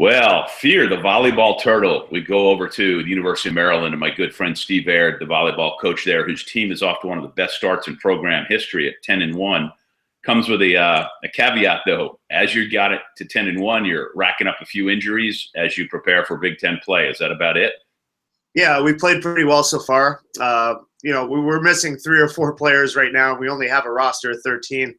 Well, Fear, the volleyball turtle. We go over to the University of Maryland and my good friend Steve Aird, the volleyball coach there, whose team is off to one of the best starts in program history at 10-1. Comes with a caveat, though. As you got it to 10-1, you're racking up a few injuries as you prepare for Big Ten play. Is that about it? Yeah, we played pretty well so far. We're missing 3 or 4 players right now. We only have a roster of 13.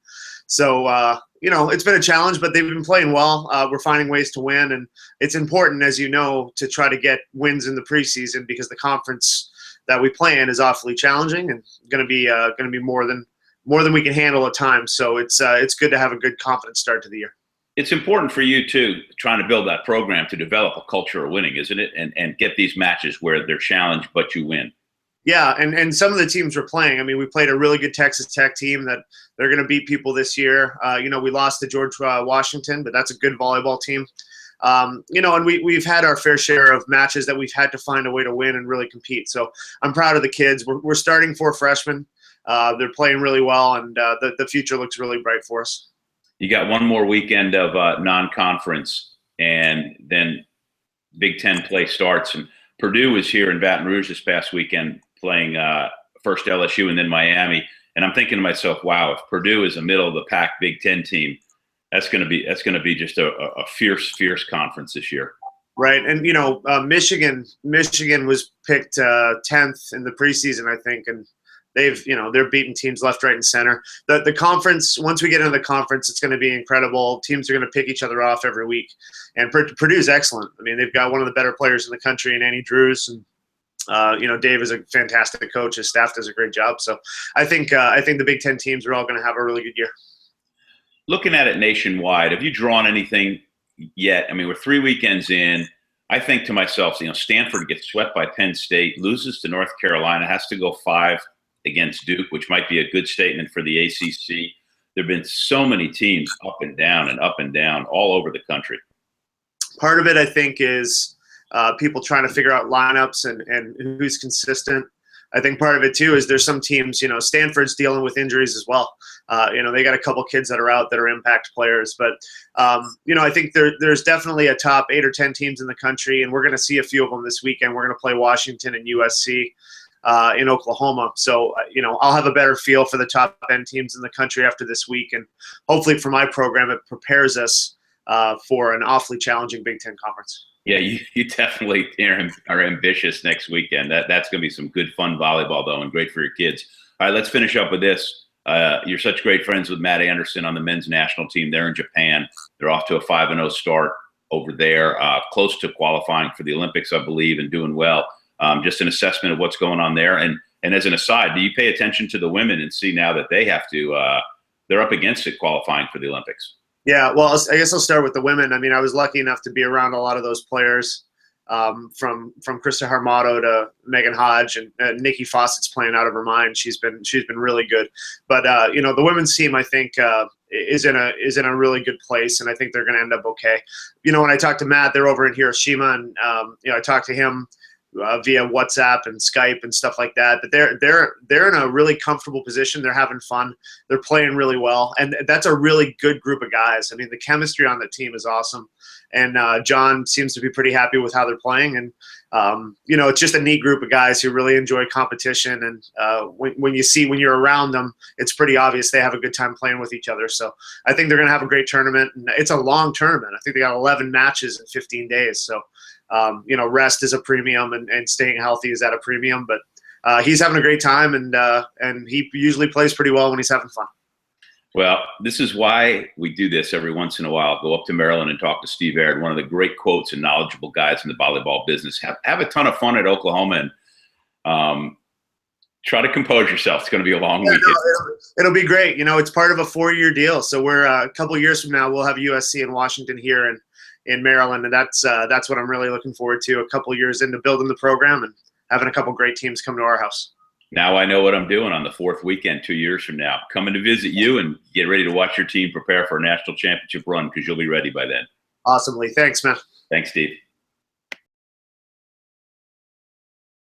So, it's been a challenge, but they've been playing well. We're finding ways to win, and it's important, as you know, to try to get wins in the preseason because the conference that we play in is awfully challenging and going to be more than we can handle at times. So it's good to have a good, confident start to the year. It's important for you, too, trying to build that program to develop a culture of winning, isn't it? And get these matches where they're challenged, but you win. Yeah, and some of the teams we're playing, I mean, we played a really good Texas Tech team that they're going to beat people this year. We lost to George Washington, but that's a good volleyball team. And we've had our fair share of matches that we've had to find a way to win and really compete. So I'm proud of the kids. We're starting 4 freshmen. They're playing really well, and the future looks really bright for us. You got one more weekend of non-conference, and then Big Ten play starts. And Purdue was here in Baton Rouge this past weekend playing first LSU and then Miami. And I'm thinking to myself, wow, if Purdue is a middle-of-the-pack Big Ten team, that's going to be just a fierce conference this year. Right, and Michigan was picked 10th in the preseason, I think, and they're beating teams left, right, and center. The conference, once we get into the conference, it's going to be incredible. Teams are going to pick each other off every week, and Purdue's excellent. I mean, they've got one of the better players in the country in Annie Drews, and Dave is a fantastic coach. His staff does a great job. So I think the Big Ten teams are all going to have a really good year. Looking at it nationwide, have you drawn anything yet? I mean, we're 3 weekends in. I think to myself, Stanford gets swept by Penn State, loses to North Carolina, has to go 5 against Duke, which might be a good statement for the ACC. There have been so many teams up and down all over the country. Part of it, I think, is people trying to figure out lineups and who's consistent. I think part of it, too, is there's some teams, Stanford's dealing with injuries as well. They got a couple kids that are out that are impact players. But, I think there's definitely a top 8 or 10 teams in the country, and we're going to see a few of them this weekend. We're going to play Washington and USC. In Oklahoma. So, I'll have a better feel for the top 10 teams in the country after this week. And hopefully for my program, it prepares us for an awfully challenging Big Ten conference. Yeah, you definitely are ambitious next weekend. That's going to be some good, fun volleyball, though, and great for your kids. All right, let's finish up with this. You're such great friends with Matt Anderson on the men's national team. They're in Japan. They're off to a 5-0 start over there, close to qualifying for the Olympics, I believe, and doing well. Just an assessment of what's going on there. And as an aside, do you pay attention to the women and see now that they have to they're up against it qualifying for the Olympics? Yeah, well, I guess I'll start with the women. I mean, I was lucky enough to be around a lot of those players, from Krista Harmato to Megan Hodge, and Nikki Fawcett's playing out of her mind. She's been really good. But the women's team, I think, is in a really good place, and I think they're going to end up okay. When I talked to Matt, they're over in Hiroshima, and I talked to him via WhatsApp and Skype and stuff like that. But they're in a really comfortable position. They're having fun. They're playing really well, and that's a really good group of guys. I mean, the chemistry on the team is awesome, and John seems to be pretty happy with how they're playing. And it's just a neat group of guys who really enjoy competition. And when you're around them, it's pretty obvious they have a good time playing with each other. So I think they're going to have a great tournament, and it's a long tournament. I think they got 11 matches in 15 days. So. Rest is a premium, and staying healthy is at a premium. But he's having a great time, and he usually plays pretty well when he's having fun. Well, this is why we do this every once in a while. Go up to Maryland and talk to Steve Aird, one of the great quotes and knowledgeable guys in the volleyball business. Have a ton of fun at Oklahoma, and try to compose yourself. It's going to be a long weekend. It'll be great. It's part of a 4-year deal. So we're a couple years from now, we'll have USC and Washington here in Maryland, and that's what I'm really looking forward to. A couple years into building the program and having a couple great teams come to our house. Now I know what I'm doing on the 4th weekend 2 years from now. Coming to visit you and get ready to watch your team prepare for a national championship run, because you'll be ready by then. Awesomely. Thanks, man. Thanks, Steve.